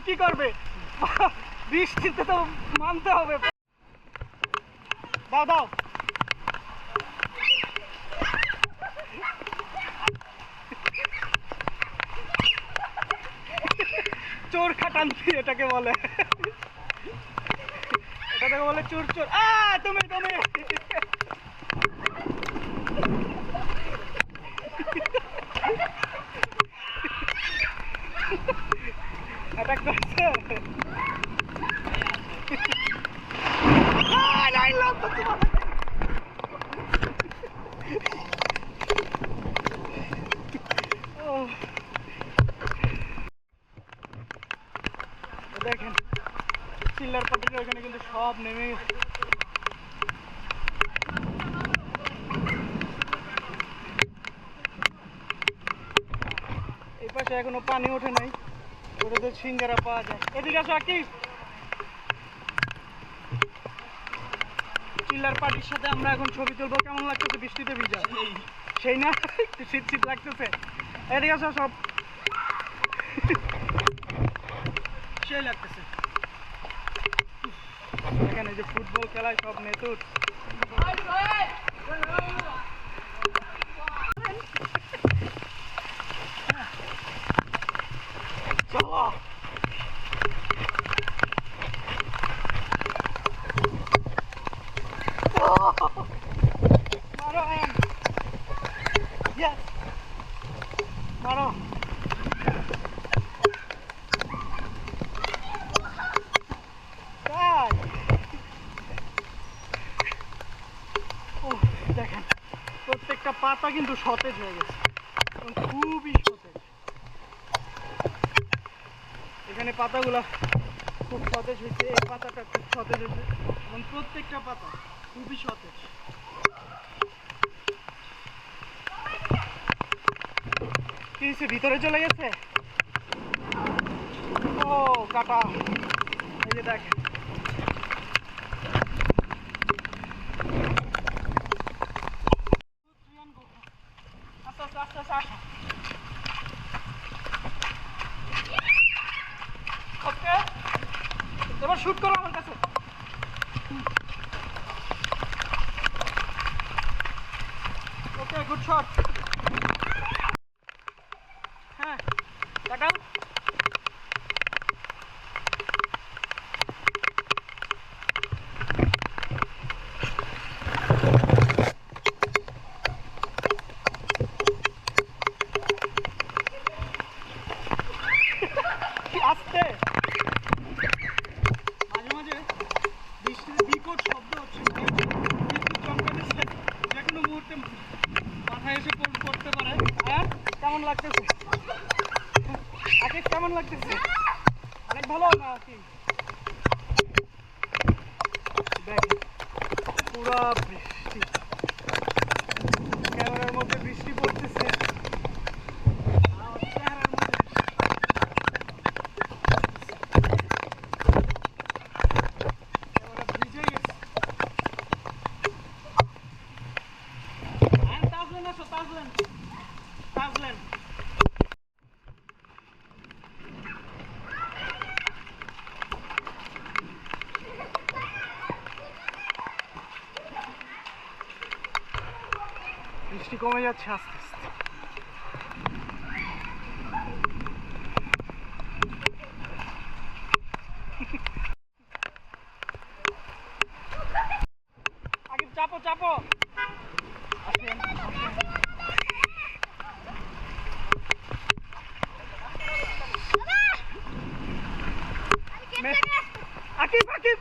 কি করবে? বৃষ্টিতে তো মানতে হবে। দাও দাও। চোর খাটান্তি এটাকে বলে, এটাকে বলে চোর চোর। তুমি তুমি অ্যাটাক করছে। দেখেন চিল্লার পাটির ওইখানে কিন্তু সব নেমে গেছে। এই পাশে এখনো পানি ওঠে নাই, ওদের সিঙ্গারা পাওয়া যায়। এদিকে আসো কি চিল্লার পাটির সাথে আমরা এখন ছবি তুলবো। কেমন লাগতেছে বৃষ্টিতে ভিজা? সেই না, একটু শীত শীত লাগতেছে। এদিকে আসো সব, সেই লাগতেছে। এখানে যে ফুটবল খেলায় সব নেতুর। চলো মারো, মারো। দেখেন প্রত্যেকটা পাতা কিন্তু সতেজ হয়ে গেছে, খুবই সতেজ। এখানে পাতাগুলা খুব সতেজ হয়েছে, এই পাতাটা খুব সতেজ হয়েছে এবং প্রত্যেকটা পাতা খুবই সতেজ। কি হয়েছে, ভিতরে চলে গেছে? ও কাটা, এই যে দেখেন এবার শুট করো আমার কাছে। Okay good shot. হ্যাঁ কাটাও। আস্তে, মাঝে মাঝে বৃষ্টির বিকট শব্দ হচ্ছে, বিদ্যুৎ চমকাচ্ছে, যে কোনো মুহূর্তে মাথায় এসে পড়তে পারে। হ্যাঁ কেমন লাগতেছে আকিব, কেমন লাগতেছে? অনেক ভালো না কি? দেখ পুরা বৃষ্টি, ক্যামেরার মধ্যে বৃষ্টি পড়তেছে। বৃষ্টি কমে যাচ্ছে আস্তে আস্তে। আগে চাপো চাপো। আকিব আকিব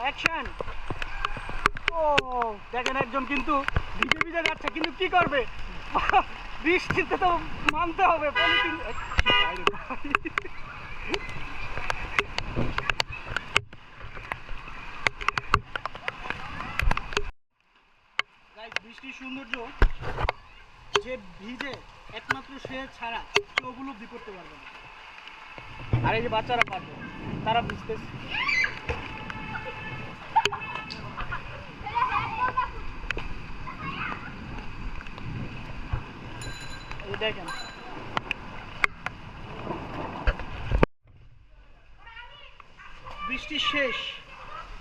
অ্যাকশন। ও দেখেন একজন কিন্তু ভিজে ভিজে যাচ্ছে, কিন্তু কি করবে? বৃষ্টিতে তো মানতে হবে। পলিথিন বৃষ্টির সৌন্দর্য যে ভিজে একমাত্র সে ছাড়া কেউ উপলব্ধি করতে পারবে না। আর এই যে বাচ্চারা পারবে, তারা ভিজতেছে। দেখেন বৃষ্টি শেষ,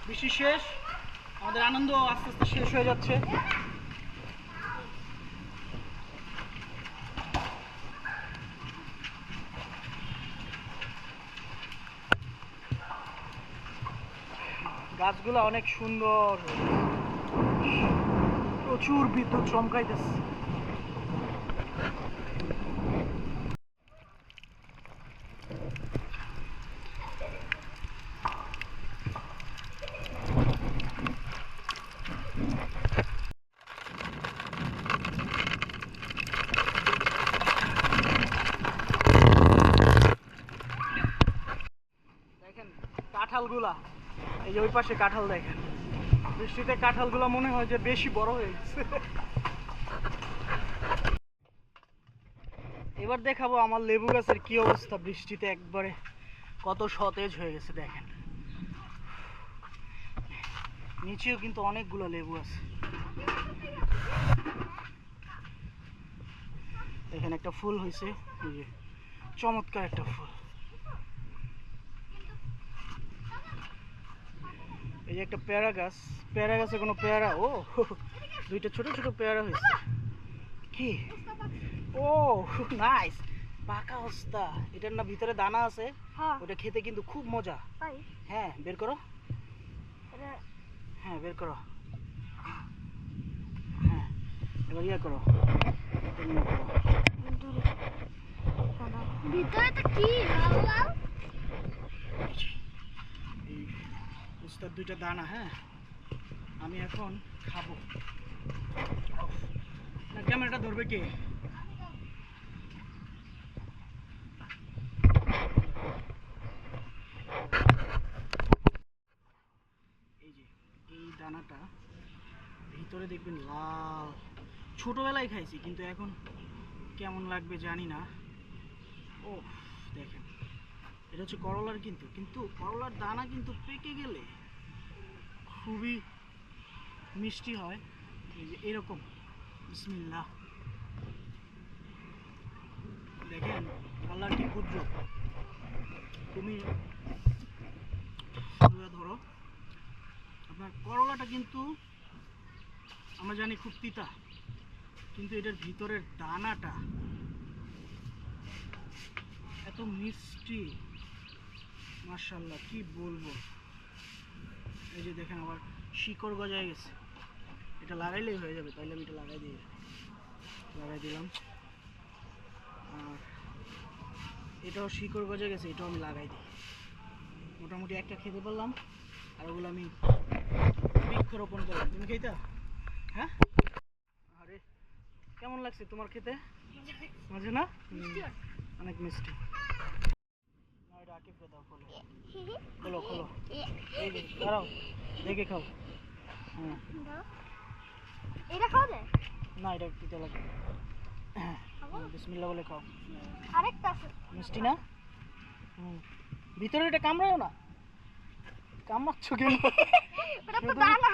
বৃষ্টি শেষ, আমাদের আনন্দ আস্তে আস্তে শেষ হয়ে যাচ্ছে। গাছগুলো অনেক সুন্দর, প্রচুর বিদ্যুৎ চমকাইতেছে। দেখেন কাঁঠালগুলা, এই যে ওই পাশে কাঁঠাল দেখেন, বৃষ্টিতে কাঁঠালগুলো মনে হয় যে বেশি বড় হয়ে গেছে। এবার দেখাবো আমার লেবু গাছের কি অবস্থা, বৃষ্টিতে একবারে কত সতেজ হয়ে গেছে দেখেন। নিচেও কিন্তু অনেকগুলো লেবু আছে। এখানে একটা ফুল হয়েছে, এই যে চমৎকার একটা ফুল। এই যে একটা পেয়ারা গাছ, পেয়ারা গাছে কোনো পেয়ারা, ও দুইটা ছোট ছোট পেয়ারা হয়েছে। কি ও নাইস, পাকা অবস্থা। এটার না ভিতরে দানা আছে, ওটা খেতে কিন্তু খুব মজা। হ্যাঁ বের করো, হ্যাঁ বের করো, হ্যাঁ এবার ইয়ে করো, ভিতরে তো কি লাল লাল, এই উস্তার দুইটা দানা। হ্যাঁ আমি এখন খাবো। না ক্যামেরাটা ধরবে কে? এই যে এই দানাটা ভিতরে দেখবেন লাল, ছোটবেলায় খাইছি কিন্তু এখন কেমন লাগবে জানি না। ও দেখেন এটা হচ্ছে করলার, কিন্তু কিন্তু করলার দানা কিন্তু পেকে গেলে খুবই মিষ্টি হয়। এই যে এরকম, বিসমিল্লাহ, দেখেন কালার কি ক্ষুদ্র। তুমি ধরো আপনার করলাটা কিন্তু আমরা জানি খুব তিতা, কিন্তু এটার ভিতরের দানাটা এত মিষ্টি, মাশাআল্লাহ কি বলবো। এই যে দেখেন আবার শিকড় গজায় গেছে, এটা লাগাইলেই হয়ে যাবে, তাইলে আমি এটা লাগাই দিলাম। আর এটাও শিকড় গজে গেছে, এটাও আমি লাগাই দিই। মোটামুটি একটা খেতে পারলাম, আর ওগুলো আমি বৃক্ষরোপণ করলাম। তুমি খেতে? হ্যাঁ, আরে কেমন লাগছে তোমার খেতে? মজা না? অনেক মিষ্টি। না এটা আকিবকে দাও, খোলো খোলো খোলো, এই যে দাঁড়াও দেখে খাও। হ্যাঁ এটা খাওয়া যায় না, এটা দিতে লাগবে। বিসমিল্লাহ বলে খাও। আরেকটা আছে মিষ্টি না? ভিতরে এটা কামড়ায়ও না, কামড়াচ্ছ কেন? ওটা তো দানা।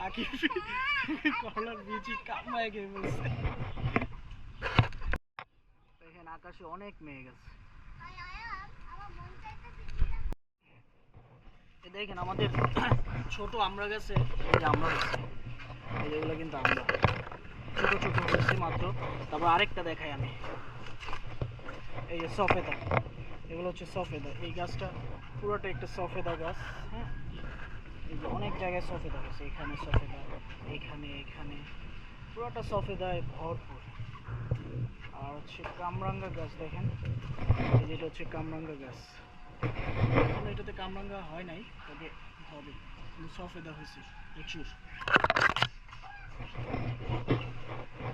আকিব করলার বীজই কামড়ায় খেয়ে বলছে। দেখেন আকাশে অনেক মেঘ আছে। দেখেন আমাদের ছোট আমরা গাছে, এই যে আমরা গাছে, এই যেগুলো কিন্তু আমরা ছোট ছোট হয়েছে মাত্র। তারপর আরেকটা দেখাই আমি, এই যে সফেদা, এগুলো হচ্ছে সফেদা। এই গাছটা পুরোটা একটা সফেদা গাছ। হ্যাঁ এই যে অনেক জায়গায় সফেদা হয়েছে, এখানে সফেদা, এখানে এখানে পুরোটা সফেদায় ভরপুর। আর হচ্ছে কামরাঙ্গা গাছ, দেখেন এই যেটা হচ্ছে কামরাঙ্গা গাছ। এখন এটাতে কামরাঙ্গা হয় নাই, তবে হবে, কিন্তু সফেদা হয়েছে প্রচুর।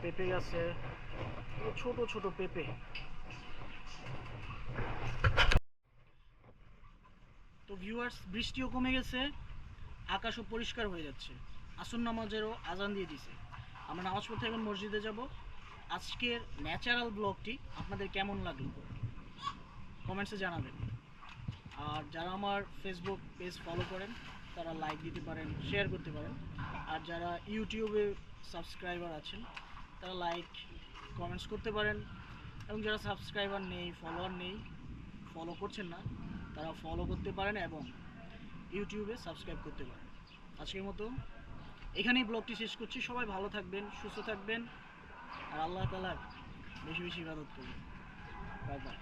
পেঁপে গাছে ছোট ছোট পেঁপে। তো ভিউয়ার্স, বৃষ্টিও কমে গেছে, আকাশও পরিষ্কার হয়ে যাচ্ছে, আসর নামাজেরও আজান দিয়ে দিছে। আমরা নামাজ পড়তে এখন মসজিদে যাব। আজকের ন্যাচারাল ব্লগটি আপনাদের কেমন লাগলো কমেন্টসে জানাবেন। আর যারা আমার ফেসবুক পেজ ফলো করেন তারা লাইক দিতে পারেন, শেয়ার করতে পারেন। আর যারা ইউটিউবে সাবস্ক্রাইবার আছেন তারা লাইক কমেন্টস করতে পারেন, এবং যারা সাবস্ক্রাইবার নেই, ফলোয়ার নেই, ফলো করছেন না, তারা ফলো করতে পারেন এবং ইউটিউবে সাবস্ক্রাইব করতে পারেন। আজকের মতো এখানেই ব্লগটি শেষ করছি। সবাই ভালো থাকবেন, সুস্থ থাকবেন, আর আল্লাহ তাআলার বেশি বেশি ইবাদত করবেন। Bye bye.